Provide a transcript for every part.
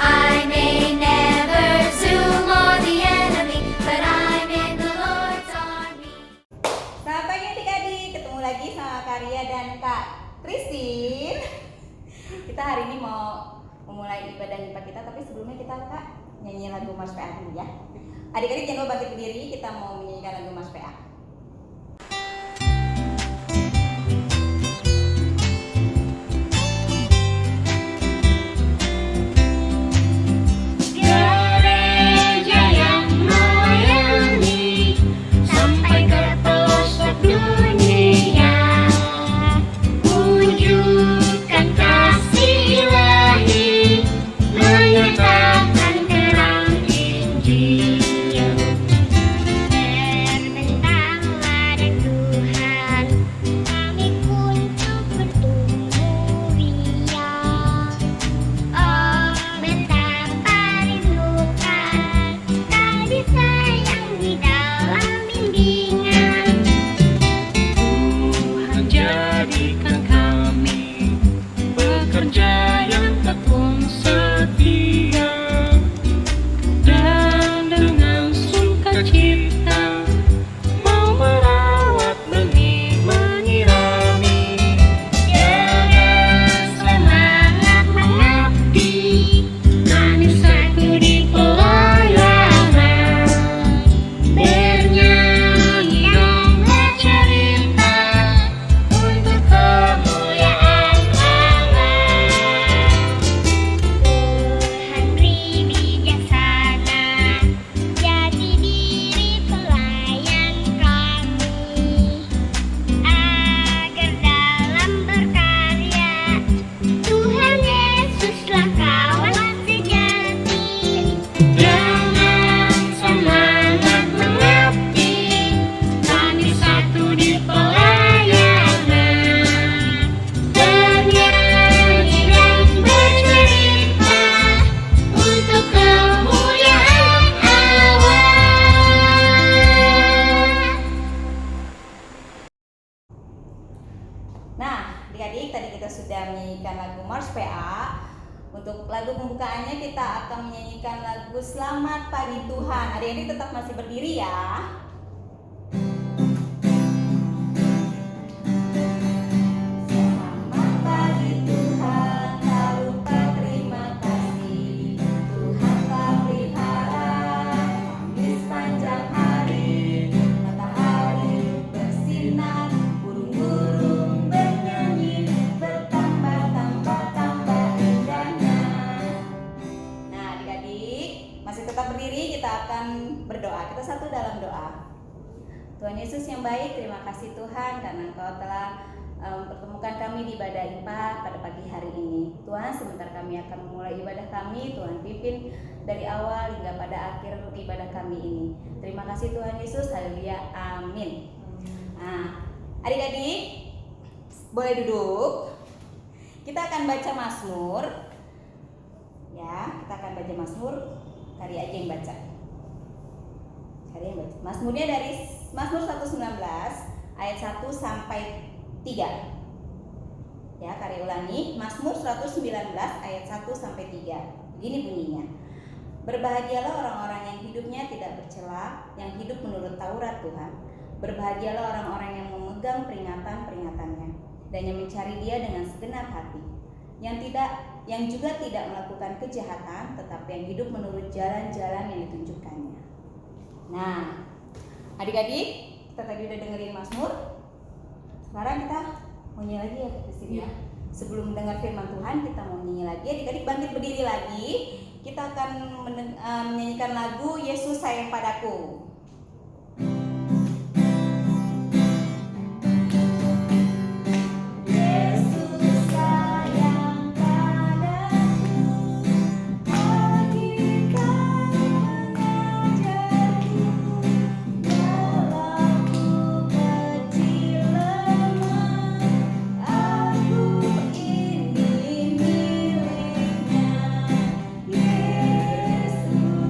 I may never zoom on the enemy, but I'm in the Lord's army. Selamat pagi adik-adik, ketemu lagi sama Karya dan Kak Christine. Kita hari ini mau memulai ibadah IPA kita, tapi sebelumnya kita Kak nyanyi lagu Mars PA dulu ya. Adik-adik jangan lupa bangkit berdiri, kita mau menyanyikan lagu Mars PA. Nah, adik-adik tadi kita sudah menyanyikan lagu Mars PA. Untuk lagu pembukaannya kita akan menyanyikan lagu Selamat Pagi Tuhan. Adik-adik tetap masih berdiri ya. Tetap berdiri, kita akan berdoa. Kita satu dalam doa. Tuhan Yesus yang baik, terima kasih Tuhan karena Engkau telah mempertemukan kami di ibadah IPA pada pagi hari ini. Tuhan, sebentar kami akan memulai ibadah kami. Tuhan pimpin dari awal hingga pada akhir ibadah kami ini. Terima kasih Tuhan Yesus, haleluya, amin. Nah, adik-adik boleh duduk. Kita akan baca Mazmur. Ya, kita akan baca Mazmur. Karya aja yang baca. Karya yang baca. Mazmurnya dari Mazmur 119 ayat 1 sampai 3. Ya, Karya ulangi. Mazmur 119 ayat 1 sampai 3. Begini bunyinya. Berbahagialah orang-orang yang hidupnya tidak bercela, yang hidup menurut Taurat Tuhan. Berbahagialah orang-orang yang memegang peringatan-peringatannya dan yang mencari Dia dengan segenap hati. Yang juga tidak melakukan kejahatan, tetapi yang hidup menurut jalan-jalan yang ditunjukkannya. Nah, adik-adik, kita tadi udah dengerin Mazmur. Sekarang kita mau nyanyi lagi ya di sini ya. Sebelum mendengar firman Tuhan, kita mau nyanyi lagi. Adik-adik bangkit berdiri lagi. Kita akan menyanyikan lagu Yesus Sayang Padaku. Yesus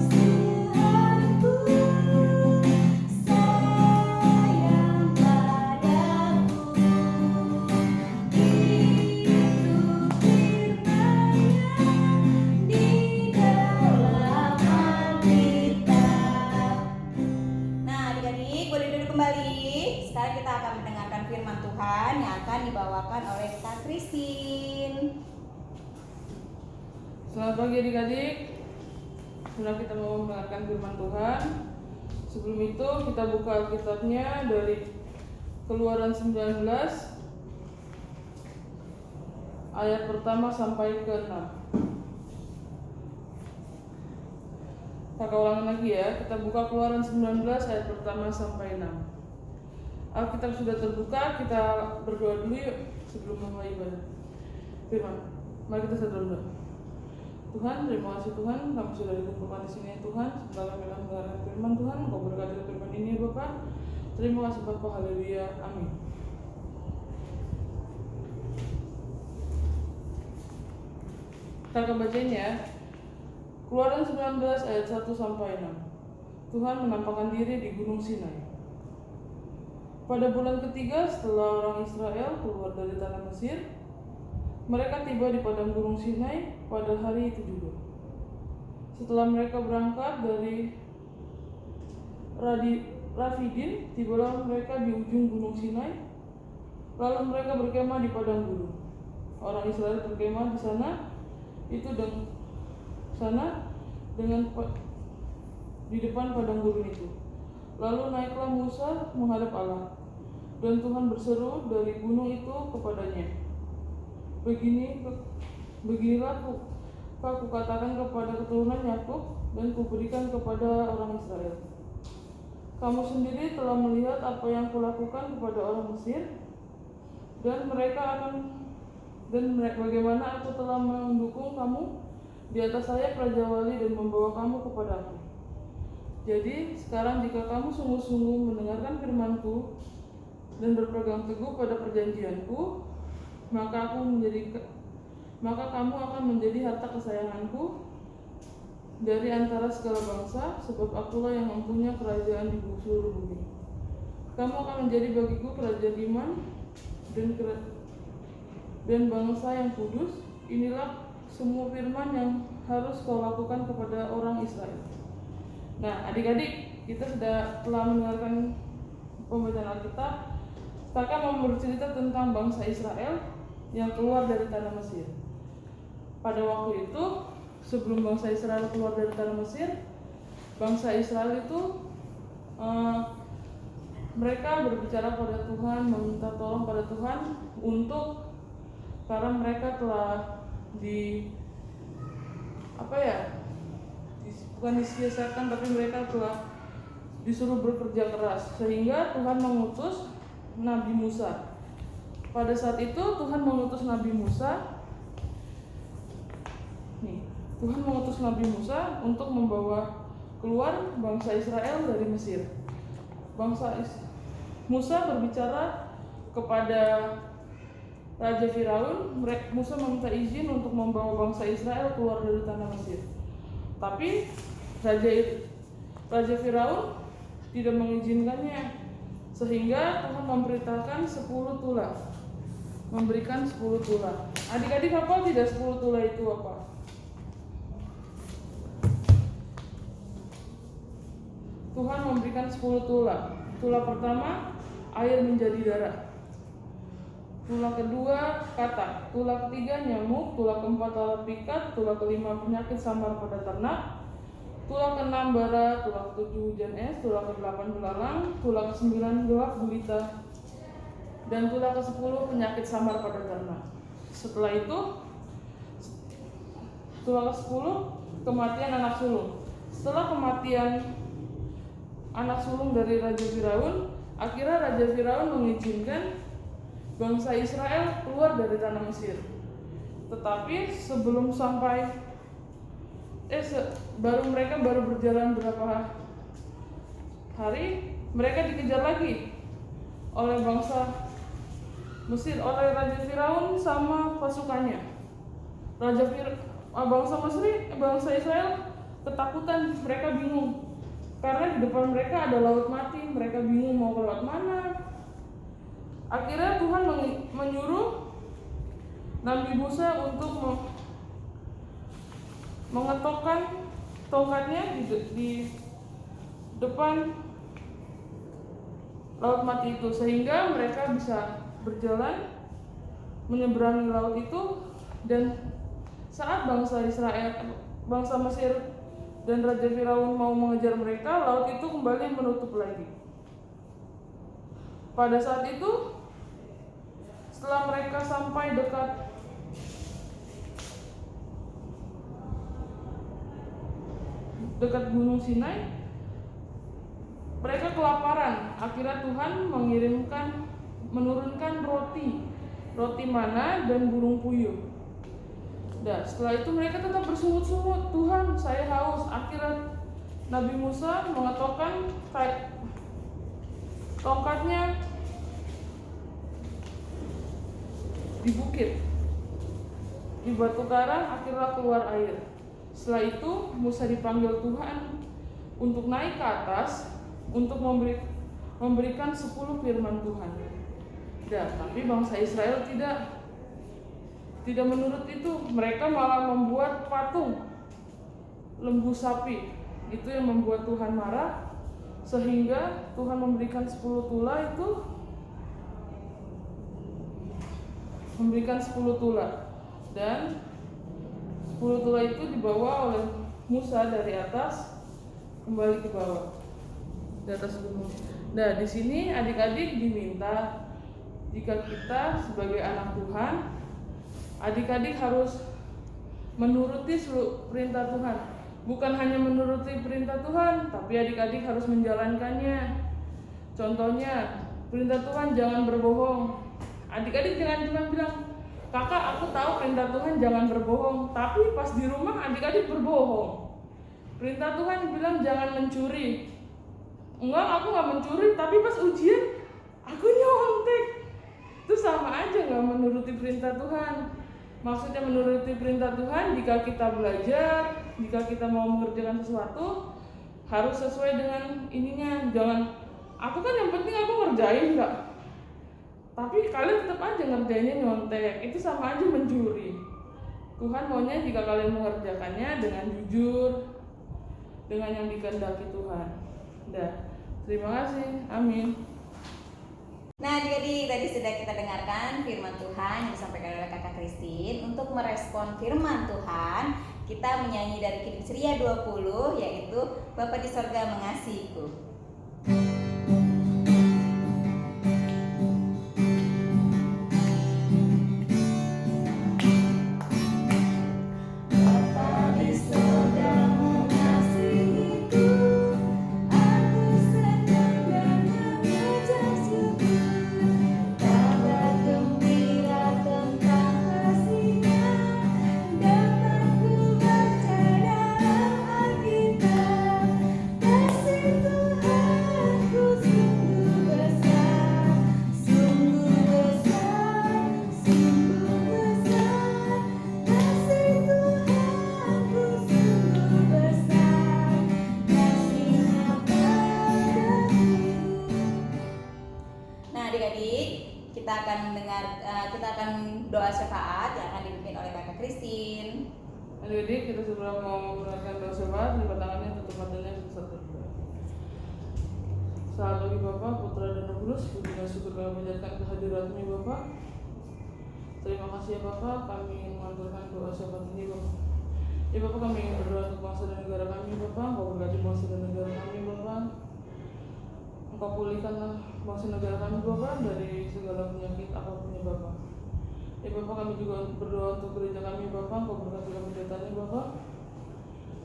Tuhanku. boleh duduk kembali. Sekarang kita akan mendengarkan firman Tuhan yang akan dibawakan oleh Kak Christine. Selamat pagi adik-adik. Sudah kita mau mendengarkan firman Tuhan. Sebelum itu kita buka Alkitabnya dari Keluaran 19 ayat pertama sampai ke 6. Kita ulangi lagi ya. Kita buka Keluaran 19 ayat pertama sampai 6. Alkitab sudah terbuka, kita berdoa dulu yuk sebelum memulai ibadah firman. Mari kita berdoa. Tuhan, terima kasih Tuhan, kami sudah dikumpulkan di sini Tuhan. Sebentar kami akan mendengarkan firman Tuhan. Kau berkati firman ini Bapak. Terima kasih Bapak, haleluya, amin. Kita akan bacain ya. Keluaran 19 ayat 1 sampai 6. Tuhan menampakkan diri di Gunung Sinai. Pada bulan ketiga setelah orang Israel keluar dari tanah Mesir, mereka tiba di padang Gunung Sinai pada hari itu juga. Setelah mereka berangkat dari Rafidim, tibalah mereka di ujung Gunung Sinai. Lalu mereka berkemah di padang gurun. Orang Israel berkemah di sana di depan padang gurun itu. Lalu naiklah Musa menghadap Allah, dan Tuhan berseru dari gunung itu kepadanya, Beginilah aku katakan kepada keturunan Yakub dan kuberikan kepada orang Israel. Kamu sendiri telah melihat apa yang kulakukan kepada orang Mesir, dan bagaimana aku telah mendukung kamu di atas sayap Raja Wali dan membawa kamu kepadaku. Jadi sekarang jika kamu sungguh-sungguh mendengarkan firman-Ku dan berpegang teguh pada perjanjian-Ku, maka kamu akan menjadi harta kesayangan-Ku dari antara segala bangsa, sebab Akulah yang mempunyai kerajaan di seluruh bumi. Kamu akan menjadi bagiku kerajaan iman dan bangsa yang kudus. Inilah semua firman yang harus kau lakukan kepada orang Israel. Nah, adik-adik, kita telah mendengarkan pembacaan Alkitab. Kakak mau bercerita tentang bangsa Israel yang keluar dari tanah Mesir. Pada waktu itu, sebelum bangsa Israel keluar dari tanah Mesir, bangsa Israel itu mereka berbicara pada Tuhan, meminta tolong pada Tuhan karena mereka telah bukan disia-siakan, tapi mereka telah disuruh bekerja keras, sehingga Tuhan mengutus Nabi Musa. Pada saat itu Tuhan mengutus Nabi Musa. Tuhan mengutus Nabi Musa untuk membawa keluar bangsa Israel dari Mesir. Musa berbicara kepada Raja Firaun. Musa meminta izin untuk membawa bangsa Israel keluar dari tanah Mesir. Tapi Raja Firaun tidak mengizinkannya, sehingga Tuhan memberikan 10 tulah. Adik-adik hafal tidak 10 tulah itu apa? Tuhan memberikan 10 tulah. Tulah pertama, air menjadi darah. Tulah kedua, katak. Tulah ketiga, nyamuk. Tulah keempat, lalat pikat. Tulah kelima, penyakit samar pada ternak. Tulah keenam, bara. Tulah ketujuh, hujan es. Tulah kedelapan, belalang. Tulah kesembilan, gelap gulita. Dan tulah ke-10, penyakit samar pada ternak. Setelah itu, tulah ke-10, kematian anak sulung. Setelah kematian anak sulung dari Raja Firaun, akhirnya Raja Firaun mengizinkan bangsa Israel keluar dari tanah Mesir. Tetapi sebelum sampai mereka baru berjalan berapa hari, mereka dikejar lagi oleh bangsa Mesir, oleh Raja Firaun sama pasukannya. Bangsa Israel ketakutan, mereka bingung. Karena di depan mereka ada laut mati, mereka bingung mau lewat mana. Akhirnya Tuhan menyuruh Nabi Musa untuk mengetokkan tongkatnya di depan laut mati itu, sehingga mereka bisa berjalan menyeberangi laut itu. Dan saat bangsa Mesir dan Raja Firaun mau mengejar mereka, laut itu kembali menutup lagi. Pada saat itu, setelah mereka sampai dekat Gunung Sinai, mereka kelaparan. Akhirnya Tuhan menurunkan roti mana dan burung puyuh. Dan setelah itu mereka tetap bersungut-sungut, "Tuhan, saya haus." Akhirnya Nabi Musa mengetokkan tongkatnya di bukit, di batu karang, akhirnya keluar air. Setelah itu Musa dipanggil Tuhan untuk naik ke atas untuk memberikan 10 firman Tuhan. Tapi bangsa Israel tidak menurut itu. Mereka malah membuat patung lembu sapi. Itu yang membuat Tuhan marah, sehingga Tuhan memberikan 10 tula itu, dan 10 tula itu dibawa oleh Musa dari atas kembali ke bawah, di atas gunung. Nah, di sini adik-adik diminta, jika kita sebagai anak Tuhan, adik-adik harus menuruti seluruh perintah Tuhan. Bukan hanya menuruti perintah Tuhan, tapi adik-adik harus menjalankannya. Contohnya, perintah Tuhan jangan berbohong. Adik-adik jangan cuma bilang, "Kakak, aku tahu perintah Tuhan jangan berbohong," tapi pas di rumah adik-adik berbohong. Perintah Tuhan bilang jangan mencuri. Enggak, aku nggak mencuri, tapi pas ujian aku nyontek. Itu sama aja nggak menuruti perintah Tuhan. Maksudnya menuruti perintah Tuhan, jika kita belajar, jika kita mau mengerjakan sesuatu, harus sesuai dengan ininya. Jangan, aku kan yang penting aku ngerjain nggak, tapi kalian tetap aja ngerjainnya nyontek. Itu sama aja mencuri. Tuhan maunya jika kalian mengerjakannya dengan jujur, dengan yang dikehendaki Tuhan. Terima kasih. Amin. Nah, jadi tadi sudah kita dengarkan firman Tuhan yang disampaikan oleh Kakak Christine. Untuk merespon firman Tuhan, kita menyanyi dari Kirim Ceria 20, yaitu Bapa di Sorga Mengasihiku. Kita akan doa syafaat yang akan dipimpin oleh Kakak Christine. Adik-adik, kita sebelum mau menunaikan doa syafaat, lipat tangannya, tutup matanya satu-satu. Selamat pagi Bapak, Putra dan Roh Kudus, puji dan syukur kami panjatkan kehadirat-Mu Bapak. Terima kasih ya Bapak, kami mengaturkan doa syafaat ini Bapak. Ya Bapak, kami ingin berdoa untuk bangsa dan negara kami Bapak. Engkau berkati bangsa dan negara kami Bapak. Engkau pulihkanlah bangsa negara kami Bapak dari segala penyakit apapun ya Bapak. Ya Bapak, kami juga berdoa untuk gereja kami Bapak. Engkau berkati kependetannya Bapak,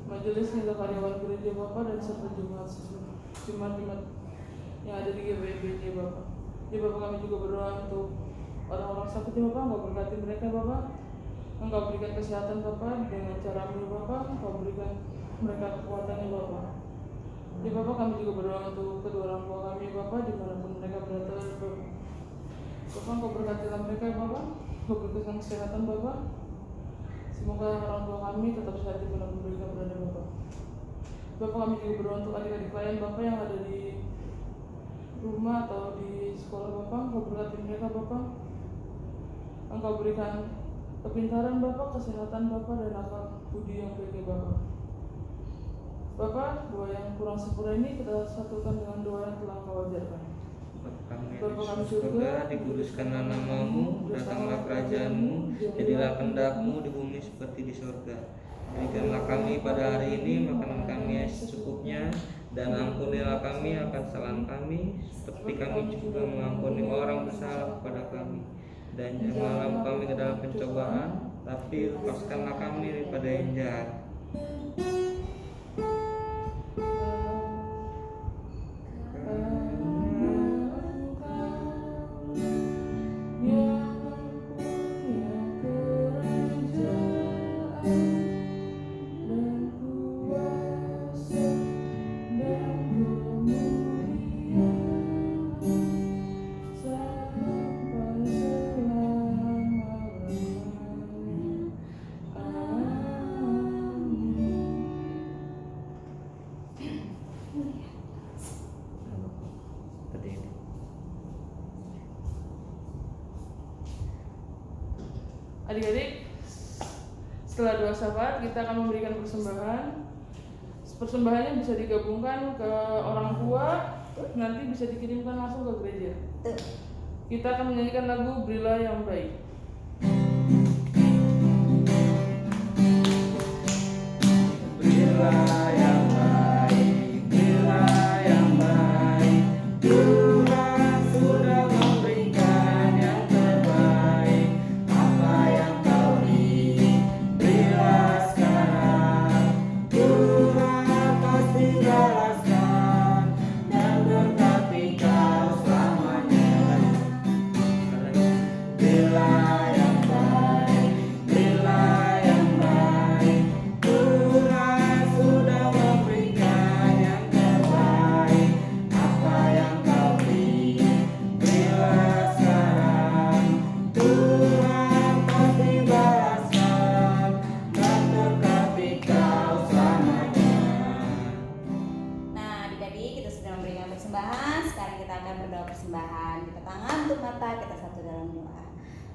majelis hingga karyawan gereja Bapak, dan serta jemaat yang ada di GBBJ Bapak. Ya Bapak, kami juga berdoa untuk orang-orang sakit ya Bapak. Engkau berkati mereka Bapak. Engkau berikan kesehatan Bapak dengan cara-Mu Bapak. Engkau berikan mereka kekuatannya Bapak. Ya Bapak, kami juga berdoa untuk kedua orang tua kami Bapak, dimanapun mereka berada Bapak. Bapak, Engkau berkatilah mereka Bapak. Engkau berikan kesehatan Bapak. Semoga orang tua kami tetap sehat dimanapun mereka berada Bapak. Bapak, kami juga berdoa untuk adik-adik klien Bapak yang ada di rumah atau di sekolah Bapak. Engkau berkati mereka Bapak. Engkau berikan kepintaran Bapak, kesehatan Bapak, dan akal budi yang baik Bapak. Bapak, doa yang kurang sempurna ini kita satukan dengan doa yang telah Engkau ajarkan. Kami Bapa kami di surga, surga, dikuduskanlah namamu, datanglah kerajaanmu, jadilah kehendakmu di bumi seperti di surga. Berikanlah kami pada hari ini makanan kami yang secukupnya, dan ampunilah kami akan kesalahan kami, seperti kami juga mengampuni orang bersalah kepada kami. Dan janganlah kami ke dalam pencobaan, tapi lepaskanlah kami daripada yang jahat. Adik-adik, setelah doa syafaat kita akan memberikan persembahan. Persembahannya bisa digabungkan ke orang tua, nanti bisa dikirimkan langsung ke gereja. Tuh. Kita akan menyanyikan lagu Berilah yang Baik. Berilah yang baik, berilah yang baik. Tuhan sudah memberikan yang terbaik. Apa yang kau beri, berilah sekarang. Tuhan pasti balaskan dan berkati kau selamanya. Berilah yang baik, berilah yang baik. Tuhan sudah memberikan yang terbaik. Apa yang kau beri, berilah sekarang. Tuhan pasti balaskan dan berkati kau selamanya. Nah, adik-adik kita sudah memberikan persembahan. Sekarang kita akan berdoa persembahan. Kita tangan untuk mata, kita satu dalam doa.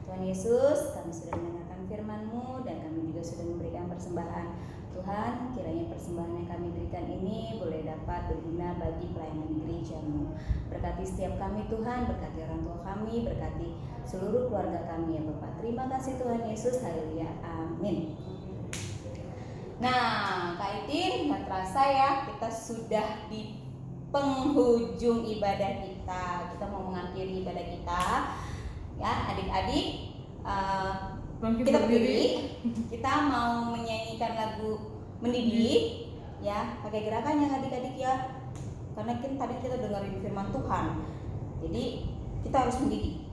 Tuhan Yesus, kami sudah mendengarkan firman-Mu dan kami juga sudah memberikan persembahan. Tuhan, kiranya persembahan yang kami berikan ini boleh dapat berguna bagi pelayanan gereja-Mu. Berkati setiap kami Tuhan, berkati orang tua kami, berkati seluruh keluarga kami ya Bapak. Terima kasih Tuhan Yesus, haleluya, amin. Nah, Kak Itin, nggak terasa ya kita sudah di penghujung ibadah kita. Kita mau mengakhiri ibadah kita. Ya, adik-adik, Bangkit kita berdiri. berdiri. Kita mau menyanyikan lagu Mendidik, ya. Pakai gerakannya adik-adik ya. Karena kan tadi kita dengerin firman Tuhan. Jadi kita harus mendidik.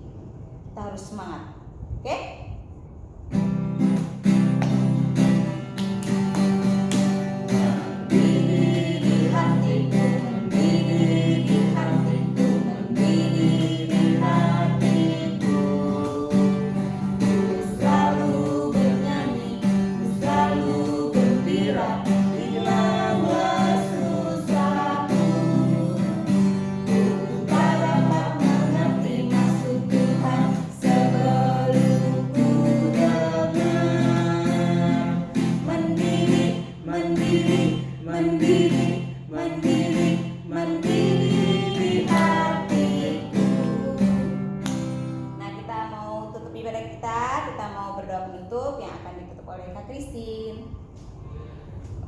Kita harus semangat. Oke? Mendidih di hatiku, mendidih di hatiku, mendidih di hatiku. Ku selalu bernyanyi, ku selalu gembira bila bersusahku. Ku tak dapat mengerti maksud Tuhan sebelum ku dengar. Mendidih, mendidih, mendidih, mendidih, mendidih di hatiku. Nah, kita mau tutup ibadah kita mau berdoa penutup yang akan ditutup oleh Kak Christine.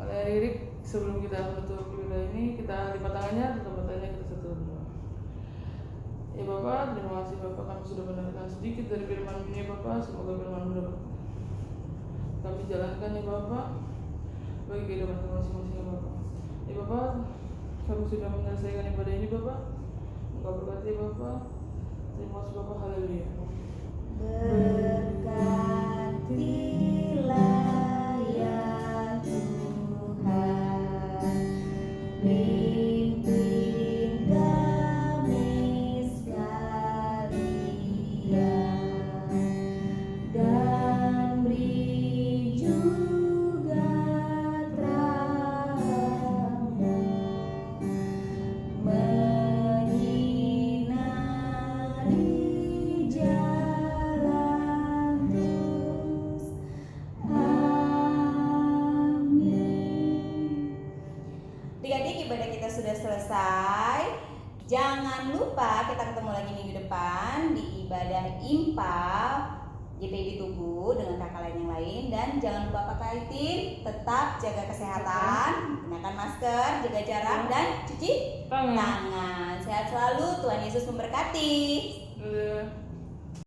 Adik-adik, sebelum kita menutup ibadah ini, kita lipat tangannya, tutup matanya, kita satu doa. Ya Bapak, terima kasih Bapak, kami sudah mendengarkan sedikit dari firman ini Bapak. Semoga firman dapat kami jalankan ya Bapak, bagi kehidupan kami masing-masing ya Bapak. Ya Bapak, kami sudah menyelesaikan ibadah ini Bapak. Engkau berkati ya Bapak. Terima kasih Bapak, haleluya. Berkatilah ya Tuhan, pimpin kami sekalian, dan beri juga terang-Mu menyinari jalan terus kita ketemu lagi minggu depan di ibadah IMPA GPI Tugu dengan kakak lain yang lain. Dan jangan lupa pakai tim, tetap jaga kesehatan, gunakan masker, jaga jarak, dan cuci tangan. Sehat selalu, Tuhan Yesus memberkati.